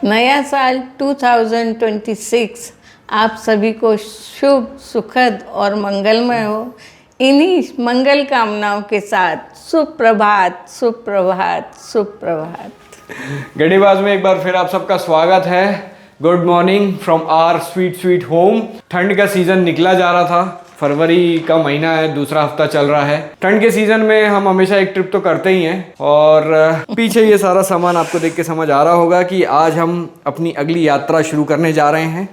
नया साल 2026 आप सभी को शुभ, सुखद और मंगलमय हो। इन्हीं मंगल कामनाओं के साथ सुप्रभात, सुप्रभात, सुप्रभात। गढ़ीबाज में एक बार फिर आप सबका स्वागत है। Good morning from our sweet sweet home. ठंड का सीजन निकला जा रहा था, फरवरी का महीना है, दूसरा हफ्ता चल रहा है। ठंड के सीजन में हम हमेशा एक ट्रिप तो करते ही हैं और पीछे ये सारा सामान आपको देख के समझ आ रहा होगा कि आज हम अपनी अगली यात्रा शुरू करने जा रहे हैं।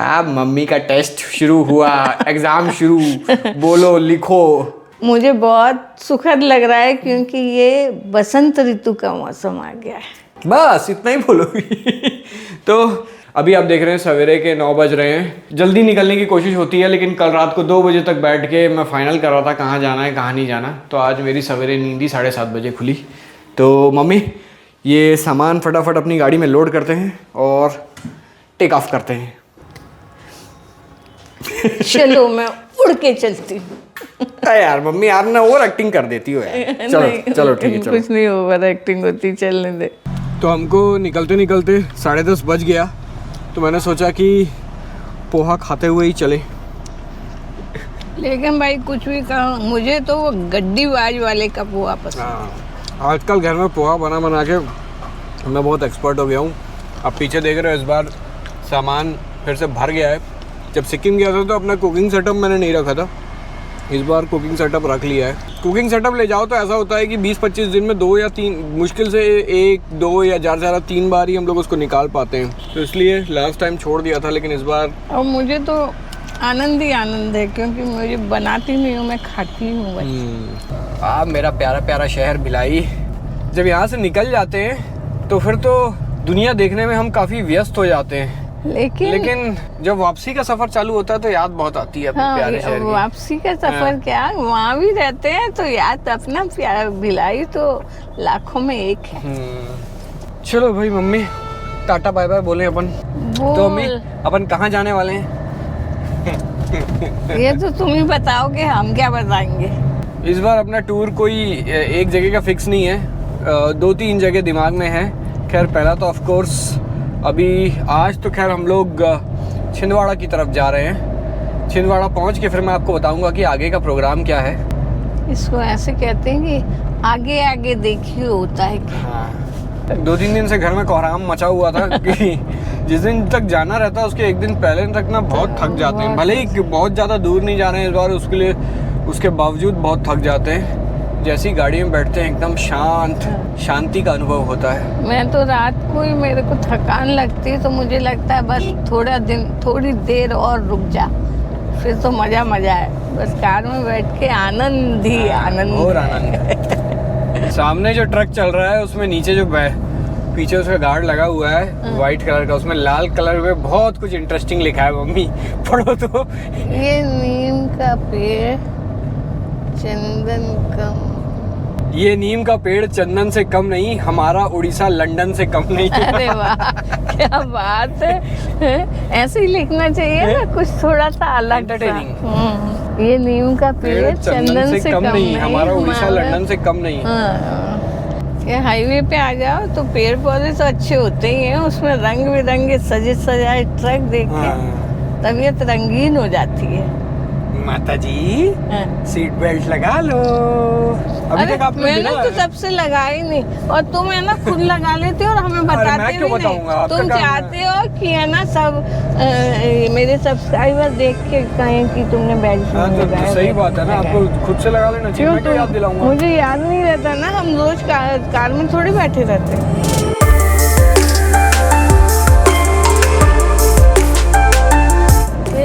अब मम्मी का टेस्ट शुरू हुआ, एग्जाम शुरू, बोलो लिखो। मुझे बहुत सुखद लग रहा है क्योंकि ये बसंत ऋतु का मौसम आ गया है। बस इतना ही बोलोगी। तो अभी आप देख रहे हैं सवेरे के 9 बज रहे हैं। जल्दी निकलने की कोशिश होती है, लेकिन कल रात को 2 बजे तक बैठ के मैं फाइनल कर रहा था कहाँ जाना है कहाँ नहीं जाना। तो आज मेरी सवेरे नींद 7:30 बजे खुली। तो मम्मी ये सामान फटाफट अपनी गाड़ी में लोड करते हैं और टेक ऑफ करते हैं। चलो मैं उड़ के चलती हूँ। यार मम्मी आप ना ओवर एक्टिंग कर देती हो यार। चलो चलो ठीक है, चलो। कुछ नहीं ओवर एक्टिंग होती, चलने दे। तो हमको निकलते निकलते 10:30 बज गया, तो मैंने सोचा कि पोहा खाते हुए ही चले। लेकिन भाई कुछ भी कहो, मुझे तो वो गड्डी बाज वाले का पोहा पसंद है। आजकल घर में पोहा बना के मैं बहुत एक्सपर्ट हो गया हूँ। आप पीछे देख रहे हो, इस बार सामान फिर से भर गया है। जब सिक्किम गया था तो अपना कुकिंग सेटअप मैंने नहीं रखा था, इस बार कुकिंग सेटअप रख लिया है। कुकिंग सेटअप ले जाओ तो ऐसा होता है कि 20-25 दिन में 2 या 3, मुश्किल से 1, 2 या ज़्यादा से ज़्यादा 3 बार ही हम लोग उसको निकाल पाते हैं। तो इसलिए लास्ट टाइम छोड़ दिया था, लेकिन इस बार और मुझे तो आनंद ही आनंद है क्योंकि मुझे बनाती नहीं हूँ, मैं खाती हूँ बस। आप मेरा प्यारा प्यारा शहर भिलाई, जब यहाँ से निकल जाते हैं तो फिर तो दुनिया देखने में हम काफ़ी व्यस्त हो जाते हैं। लेकिन जब वापसी का सफर चालू होता है तो याद बहुत आती है अपने प्यारे शहर की। वापसी का सफर क्या, वहाँ भी रहते हैं तो याद अपना प्यारा भिलाई तो लाखों में एक है। चलो भाई मम्मी टाटा बाय बाय बोले अपन। तो मम्मी अपन कहाँ जाने वाले हैं? ये तो तुम ही बताओगे, हम क्या बताएंगे। इस बार अपना टूर कोई एक जगह का फिक्स नहीं है, 2-3 जगह दिमाग में है। खैर पहला तो ऑफ कोर्स अभी आज तो खैर हम लोग छिंदवाड़ा की तरफ जा रहे हैं। छिंदवाड़ा पहुंच के फिर मैं आपको बताऊंगा कि आगे का प्रोग्राम क्या है। इसको ऐसे कहते हैं कि आगे आगे देखिए होता है क्या। हाँ, 2-3 दिन से घर में कोहराम मचा हुआ था कि जिस दिन तक जाना रहता है उसके एक दिन पहले तक ना बहुत थक जाते हैं। भले ही बहुत ज़्यादा दूर नहीं जा रहे हैं इस बार, उसके लिए उसके बावजूद बहुत थक जाते हैं। जैसी गाड़ी में बैठते हैं एकदम शांति का अनुभव होता है। मैं तो रात को ही मेरे को थकान लगती है तो मुझे लगता है बस थोड़ी देर और रुक जा, फिर तो मजा है। बस कार में बैठ के आनंद ही आनंद और आनंद। सामने जो ट्रक चल रहा है उसमें नीचे जो पीछे उसका गार्ड लगा हुआ है व्हाइट कलर का, उसमें लाल कलर में बहुत कुछ इंटरेस्टिंग लिखा है। मम्मी पढ़ो तो। ये नीम का पेड़ चंदन कम, ये नीम का पेड़ चंदन से कम नहीं, हमारा उड़ीसा लंदन से कम नहीं। अरे वाह क्या बात है। ऐसे ही लिखना चाहिए ना, कुछ थोड़ा सा अलग सा। ये नीम का पेड़ चंदन से कम नहीं, हमारा उड़ीसा लंदन से कम नहीं। ये हाईवे पे आ जाओ तो पेड़ पौधे तो अच्छे होते ही हैं, उसमें रंग बिरंगे सजे सजाए ट्रक देख के तबीयत रंगीन हो जाती है। माता जी सीट बेल्ट लगा लो। अभी तक आपने मैंने तो सबसे लगा ही नहीं, और तुम है ना खुद लगा लेते हो और हमें बताते भी नहीं। तुम चाहते हो कि है ना सब मेरे सब्सक्राइबर देख के कहें कि तुमने बेल्ट लगाया। तो सही बात है ना, आपको खुद से लगा लेना चाहिए। मैं क्यों याद दिलाऊंगा? मुझे याद नहीं रहता ना, हम रोज कार में थोड़ी बैठे रहते हैं।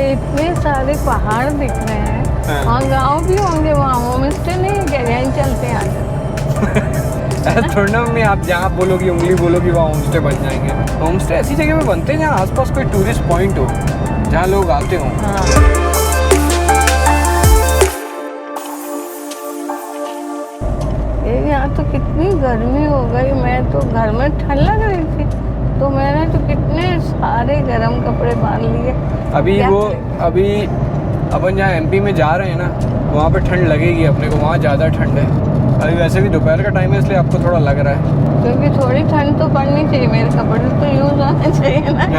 इतने सारे पहाड़ दिख रहे हैं, वहाँ गाँव भी होंगे, वहाँ होम स्टे नहीं है क्या? यहीं चलते हैं। ऐसा थोड़ा ना मैं, आप जहाँ बोलोगी उंगली बोलोगी वहाँ होम स्टे बन जाएंगे। होम स्टे ऐसी जगह में बनते हैं जहाँ आसपास कोई टूरिस्ट पॉइंट हो, जहाँ लोग आते हों। यहाँ तो कितनी गर्मी हो गई, मैं तो घर में ठंड लग रही थी तो मैंने तो कितने सारे गर्म कपड़े बांध लिए। अभी अपन जहाँ एमपी में जा रहे हैं ना, वहाँ पे ठंड लगेगी अपने को, वहाँ ज़्यादा ठंड है। अभी वैसे भी दोपहर का टाइम है इसलिए आपको थोड़ा लग रहा है, क्योंकि थोड़ी ठंड तो पड़नी चाहिए। मेरे कपड़े तो यूज है,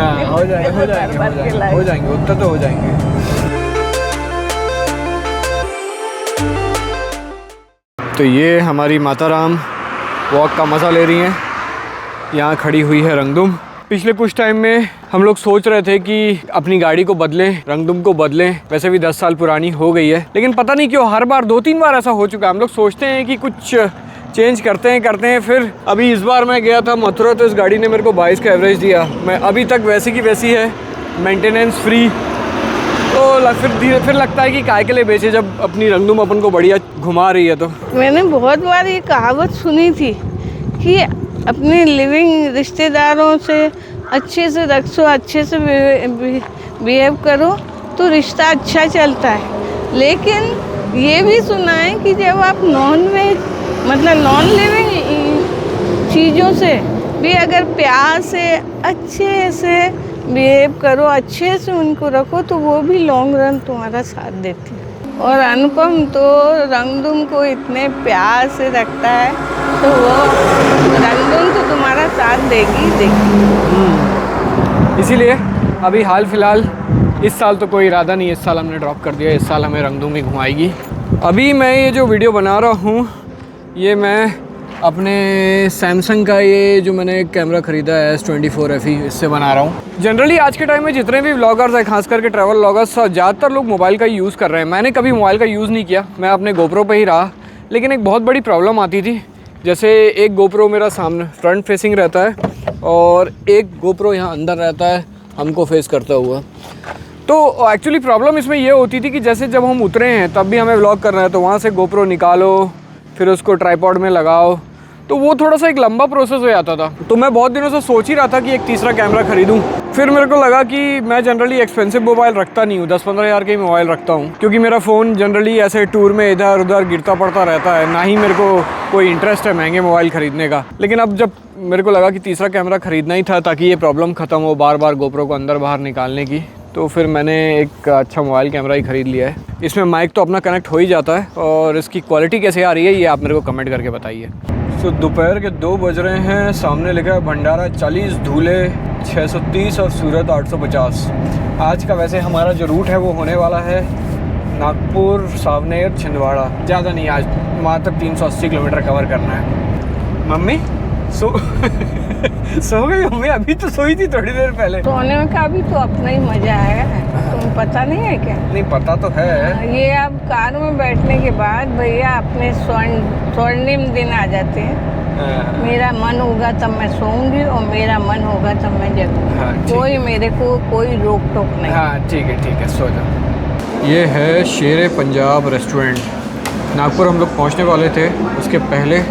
हाँ, हो जाएंगे उतना तो हो जाएंगे। तो ये हमारी माता राम वॉक का मज़ा ले रही हैं, यहाँ खड़ी हुई है रंगदुम। पिछले कुछ टाइम में हम लोग सोच रहे थे कि अपनी गाड़ी को बदलें, रंगदुम को बदलें, वैसे भी 10 साल पुरानी हो गई है, लेकिन पता नहीं क्यों हर बार 2-3 बार ऐसा हो चुका है। हम लोग सोचते हैं कि कुछ चेंज करते हैं, फिर अभी इस बार मैं गया था मथुरा तो इस गाड़ी ने मेरे को 22 का एवरेज दिया। मैं अभी तक वैसी की वैसी है, मेंटेनेंस फ्री। तो फिर लगता है कि काय के लिए बेचे जब अपनी रंगदुम अपन को बढ़िया घुमा रही है। तो मैंने बहुत बार ये कहावत सुनी थी कि अपने लिविंग रिश्तेदारों से अच्छे से रखो, अच्छे से बिहेव करो तो रिश्ता अच्छा चलता है। लेकिन ये भी सुना है कि जब आप नॉन लिविंग चीज़ों से भी अगर प्यार से अच्छे से बिहेव करो, अच्छे से उनको रखो तो वो भी लॉन्ग रन तुम्हारा साथ देती है। और अनुपम तो रंगदुम को इतने प्यार से रखता है तो वो रंगदुम तो तुम्हारा साथ देगी। इसीलिए अभी हाल फिलहाल इस साल तो कोई इरादा नहीं है, इस साल हमने ड्रॉप कर दिया, इस साल हमें रंगदुम ही घुमाएगी। अभी मैं ये जो वीडियो बना रहा हूँ ये मैं अपने सैमसंग का ये जो मैंने एक कैमरा ख़रीदा है S24 FE, इससे बना रहा हूँ। जनरली आज के टाइम में जितने भी व्लॉगर्स हैं, खास करके ट्रैवल व्लॉगर्स, ज़्यादातर लोग मोबाइल का यूज़ कर रहे हैं। मैंने कभी मोबाइल का यूज़ नहीं किया, मैं अपने GoPro पे ही रहा। लेकिन एक बहुत बड़ी प्रॉब्लम आती थी, जैसे एक GoPro मेरा सामने फ्रंट फेसिंग रहता है और एक GoPro यहाँ अंदर रहता है हमको फेस करता हुआ। तो एक्चुअली प्रॉब्लम इसमें ये होती थी कि जैसे जब हम उतरे हैं तब भी हमें व्लॉग करना है तो वहाँ से GoPro निकालो, फिर उसको ट्राइपॉड में लगाओ, तो वो थोड़ा सा एक लंबा प्रोसेस हो जाता था। तो मैं बहुत दिनों से सोच ही रहा था कि एक तीसरा कैमरा ख़रीदूं। फिर मेरे को लगा कि मैं जनरली एक्सपेंसिव मोबाइल रखता नहीं हूँ, 10-15 हज़ार के ही मोबाइल रखता हूँ, क्योंकि मेरा फ़ोन जनरली ऐसे टूर में इधर उधर गिरता पड़ता रहता है, ना ही मेरे को कोई इंटरेस्ट है महंगे मोबाइल ख़रीदने का। लेकिन अब जब मेरे को लगा कि तीसरा कैमरा ख़रीदना ही था ताकि ये प्रॉब्लम ख़त्म हो बार बार GoPro को अंदर बाहर निकालने की, तो फिर मैंने एक अच्छा मोबाइल कैमरा ही ख़रीद लिया है। इसमें माइक तो अपना कनेक्ट हो ही जाता है और इसकी क्वालिटी कैसे आ रही है ये आप मेरे को कमेंट करके बताइए। तो दोपहर के 2 बज रहे हैं, सामने लिखा है भंडारा 40, धूले 630 और सूरत 850। आज का वैसे हमारा जो रूट है वो होने वाला है नागपुर, सावनेर, छिंदवाड़ा। ज़्यादा नहीं, आज मात्र 380 किलोमीटर कवर करना है। मम्मी सो गई मम्मी? अभी तो सोई थी थोड़ी देर पहले। सोने का भी तो अपना ही मजा आया है, तुम्हें पता नहीं है क्या? नहीं पता तो है। ये अब कार में बैठने के बाद भैया अपने स्वर्णिम दिन आ जाते हैं। मेरा मन होगा तब मैं सोऊंगी और मेरा मन होगा तब मैं जगूंगी। हाँ, कोई मेरे को कोई रोक टोक नहीं। हाँ ठीक है सो जाओ। ये है शेरे पंजाब रेस्टोरेंट। नागपुर हम लोग पहुंचने वाले थे, उसके पहले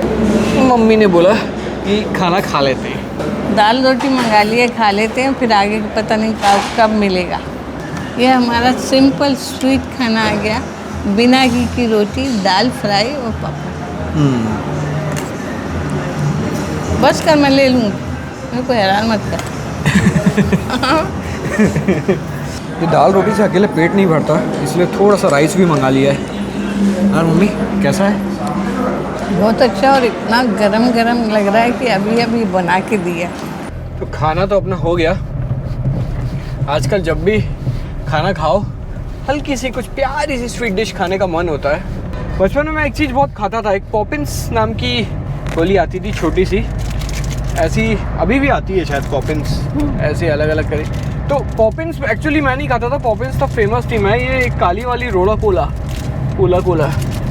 मम्मी ने बोला कि खाना खा लेते हैं। दाल रोटी मंगा लिए, खा लेते हैं, फिर आगे पता नहीं कब मिलेगा। ये हमारा सिंपल स्वीट खाना आ गया, बिना घी की रोटी, दाल फ्राई और पापड़। बस कर, मैं ले लूँ, मेरे को हैरान मत कर। ये दाल रोटी से अकेले पेट नहीं भरता, इसलिए थोड़ा सा राइस भी मंगा लिया है। और मम्मी कैसा है? बहुत अच्छा, और इतना गरम गरम लग रहा है कि अभी अभी बना के दिया। तो खाना तो अपना हो गया। आजकल जब भी खाना खाओ हल्की सी कुछ प्यारी सी स्वीट डिश खाने का मन होता है। बचपन में मैं एक चीज़ बहुत खाता था, एक पॉपिंस नाम की गोली आती थी छोटी सी, ऐसी अभी भी आती है शायद पॉपिंस, ऐसे अलग अलग करी। तो पॉपिंस एक्चुअली मैं नहीं खाता था, पॉपिंस तो फेमस थी। मैं ये काली वाली रोड़ा कोला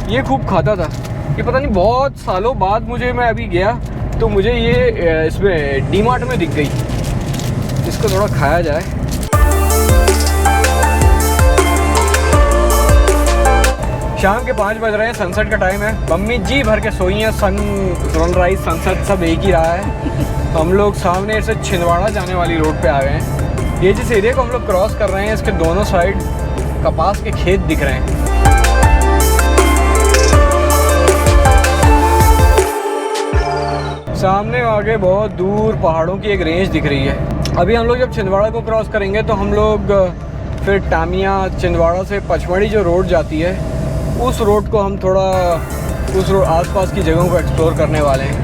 ये खूब खाता था। ये पता नहीं बहुत सालों बाद मैं अभी गया तो मुझे ये इसमें डीमार्ट में दिख गई। इसको थोड़ा खाया जाए। शाम के 5 बज रहे हैं, सनसेट का टाइम है। मम्मी जी भर के सोई हैं, सनराइज सनसेट सब एक ही रहा है। हम लोग सामने से छिंदवाड़ा जाने वाली रोड पे आ गए हैं। ये जिस एरिया को हम लोग क्रॉस कर रहे हैं इसके दोनों साइड कपास के खेत दिख रहे हैं। सामने आगे बहुत दूर पहाड़ों की एक रेंज दिख रही है। अभी हम लोग जब छिंदवाड़ा को क्रॉस करेंगे तो हम लोग फिर टामिया, छिंदवाड़ा से पचमढ़ी जो रोड जाती है उस रोड को हम थोड़ा आसपास की जगहों को एक्सप्लोर करने वाले हैं।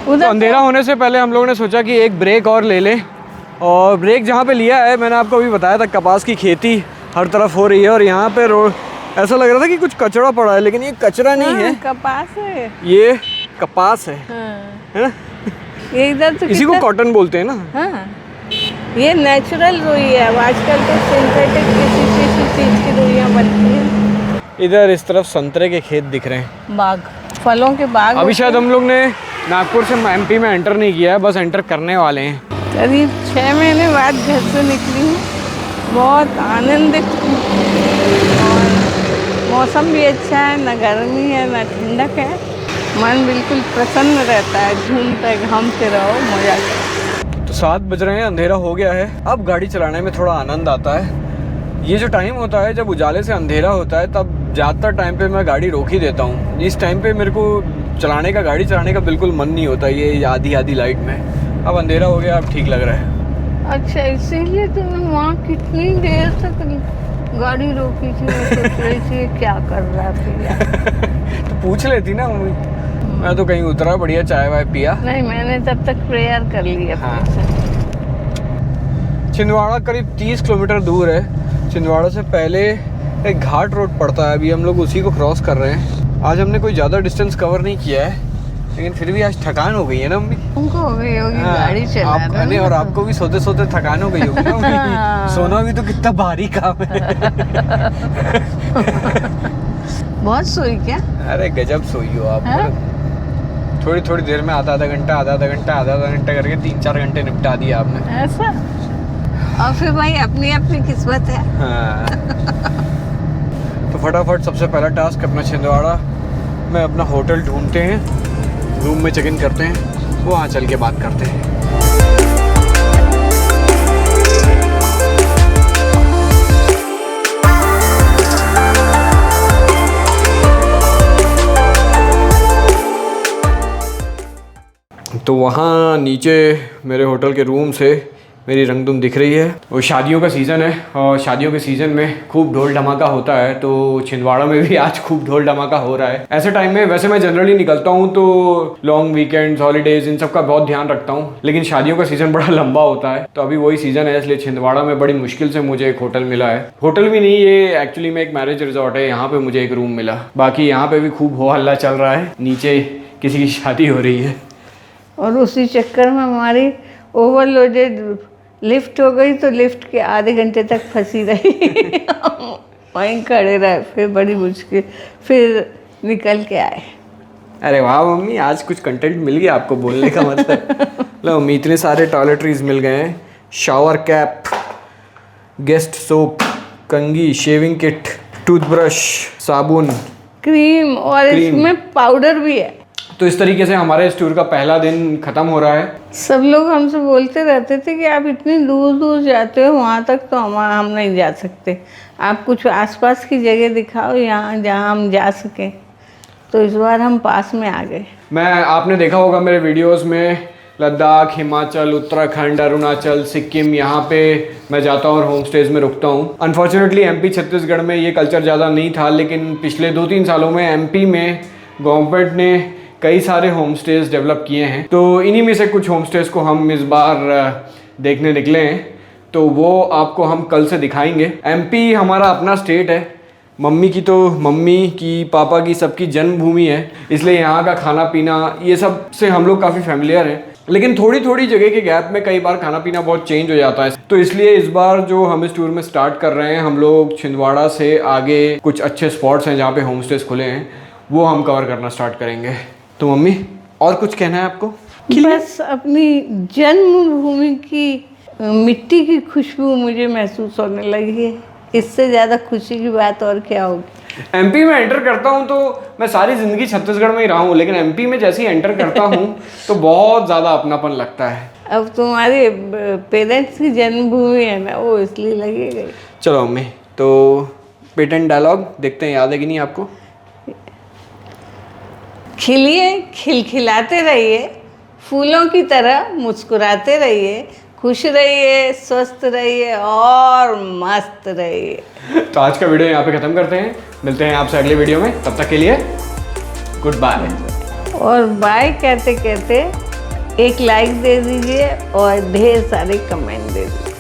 तो अंधेरा होने से पहले हम लोगों ने सोचा कि एक ब्रेक और ले लें, और ब्रेक जहाँ पे लिया है मैंने आपको अभी बताया था, कपास की खेती हर तरफ हो रही है, और यहाँ पे रोड ऐसा लग रहा था कि कुछ कचरा पड़ा है, लेकिन ये कचरा नहीं है, कपास है, ये कपास है, है ना? ये इधर तो इसी को कॉटन बोलते हैं ना। हाँ, ये नेचुरल रुई है, अब आजकल तो सिंथेटिक किसी चीज़ की रुइयाँ बनती हैं। इधर इस तरफ संतरे के खेत दिख रहे हैं, बाग, फलों के बाग। अभी शायद हम लोग ने नागपुर से MP में एंटर नहीं किया है, बस एंटर करने वाले हैं। करीब 6 महीने बाद घर से निकली हूँ, बहुत आनंदित हूँ, और मौसम भी अच्छा है, ना गर्मी है ना ठंडक है, मन बिल्कुल प्रसन्न रहता है, घूमते घामते रहो, मजा करो। तो 7 बज रहे हैं, अंधेरा हो गया है, अब गाड़ी चलाने में थोड़ा आनंद आता है। ये जो टाइम होता है जब उजाले से अंधेरा होता है, तब ज़्यादातर टाइम पे मैं गाड़ी रोक ही देता हूँ। इस टाइम पे मेरे को गाड़ी चलाने का बिल्कुल मन नहीं होता, ये आधी लाइट में। अब अंधेरा हो गया, अब ठीक लग रहा है। अच्छा, इसीलिए तुमने वहाँ कितनी देर तक गाड़ी रोकी थी? मैं सोच रही थी क्या कर रहा है। तो पूछ लेती ना मम्मी। मैं तो कहीं उतरा, बढ़िया चाय वाय पिया। नहीं, मैंने तब तक प्रेयर कर ली अपने हाँ। से। छिंदवाड़ा करीब 30 किलोमीटर दूर है। छिंदवाड़ा से पहले एक घाट रोड पड़ता है, अभी हम लोग उसी को क्रॉस कर रहे हैं। आज हमने कोई ज़्यादा डिस्टेंस कवर नहीं किया है, लेकिन फिर भी आज थकान हो गई है ना मम्मी? तुमको हो गई होगी गाड़ी चलाने में। और आपको भी सोते सोते थकान हो गई होगी ना मम्मी? सोना भी तो कितना भारी काम है। बहुत सोई क्या? अरे गजब सोई हो आप। हाँ? थोड़ी देर में आधा घंटा करके 3-4 घंटे निपटा दिया आपने। ऐसा? और फिर भाई अपनी अपनी किस्मत है। हाँ। तो फटाफट सबसे पहला टास्क अपना छिंदवाड़ा में अपना होटल ढूंढते हैं, रूम में चेक इन करते हैं, वहाँ चल के बात करते हैं। तो वहाँ नीचे मेरे होटल के रूम से मेरी रंगधुम दिख रही है। वो शादियों का सीज़न है, और शादियों के सीज़न में खूब ढोल धमाका होता है, तो छिंदवाड़ा में भी आज खूब ढोल धमाका हो रहा है। ऐसे टाइम में वैसे मैं जनरली निकलता हूँ तो लॉन्ग वीकेंड्स, हॉलीडेज, इन सब का बहुत ध्यान रखता हूँ, लेकिन शादियों का सीज़न बड़ा लंबा होता है, तो अभी वही सीज़न है, इसलिए छिंदवाड़ा में बड़ी मुश्किल से मुझे एक होटल मिला है। होटल भी नहीं, ये एक्चुअली में एक मैरिज रिजॉर्ट है, यहाँ पे मुझे एक रूम मिला। बाकी यहाँ पे भी खूब हो हल्ला चल रहा है, नीचे किसी की शादी हो रही है। और उसी चक्कर में हमारी ओवरलोडेड लिफ्ट हो गई, तो लिफ्ट के आधे घंटे तक फंसी रही। वहीं खड़े रहे, फिर बड़ी मुश्किल, फिर निकल के आए। अरे वाह मम्मी, आज कुछ कंटेंट मिल गया आपको बोलने का मतलब। लो मम्मी, इतने सारे टॉयलेटरीज मिल गए हैं, शावर कैप, गेस्ट सोप, कंघी, शेविंग किट, टूथब्रश, साबुन, क्रीम, और इसमें पाउडर भी है। तो इस तरीके से हमारे इस टूर का पहला दिन खत्म हो रहा है। सब लोग हमसे बोलते रहते थे कि आप इतनी दूर दूर जाते हो, वहाँ तक तो हम नहीं जा सकते, आप कुछ आसपास की जगह दिखाओ यहाँ जहाँ हम जा सकें। तो इस बार हम पास में आ गए। आपने देखा होगा मेरे वीडियोस में, लद्दाख, हिमाचल, उत्तराखंड, अरुणाचल, सिक्किम, यहाँ पे मैं जाता हूँ और होम स्टेज में रुकता हूँ। अनफॉर्चुनेटली MP छत्तीसगढ़ में ये कल्चर ज़्यादा नहीं था, लेकिन पिछले 2-3 सालों में MP में गवर्नमेंट ने कई सारे होम स्टेज डेवलप किए हैं, तो इन्हीं में से कुछ होम स्टेज को हम इस बार देखने निकले हैं, तो वो आपको हम कल से दिखाएंगे। MP हमारा अपना स्टेट है, मम्मी की, पापा की, सबकी जन्मभूमि है, इसलिए यहाँ का खाना पीना ये सब से हम लोग काफ़ी फैमिलियर हैं, लेकिन थोड़ी जगह के गैप में कई बार खाना पीना बहुत चेंज हो जाता है। तो इसलिए इस बार जो हम इस टूर में स्टार्ट कर रहे हैं, हम लोग छिंदवाड़ा से आगे कुछ अच्छे स्पॉट्स हैं जहाँ पे होम स्टेज खुले हैं, वो हम कवर करना स्टार्ट करेंगे। तो मम्मी, और कुछ कहना है आपको? बस अपनी जन्मभूमि की मिट्टी की खुशबू मुझे महसूस होने लगी है, इससे ज़्यादा खुशी की बात और क्या होगी। MP में एंटर करता हूँ तो मैं सारी ज़िंदगी छत्तीसगढ़ में ही रहा हूँ, लेकिन MP में जैसे ही एंटर करता हूँ तो बहुत ज़्यादा अपनापन लगता है। अब तुम्हारे पेरेंट्स की जन्मभूमि है ना, वो इसलिए लगेगा। चलो मम्मी, तो पेटेंट डायलॉग देखते हैं, याद है कि नहीं आपको? खिलिए, खिलखिलाते रहिए, फूलों की तरह मुस्कुराते रहिए, खुश रहिए, स्वस्थ रहिए और मस्त रहिए। तो आज का वीडियो यहाँ पे ख़त्म करते हैं, मिलते हैं आपसे अगले वीडियो में, तब तक के लिए गुड बाय। और बाय कहते कहते एक लाइक दे दीजिए और ढेर सारे कमेंट दे दीजिए।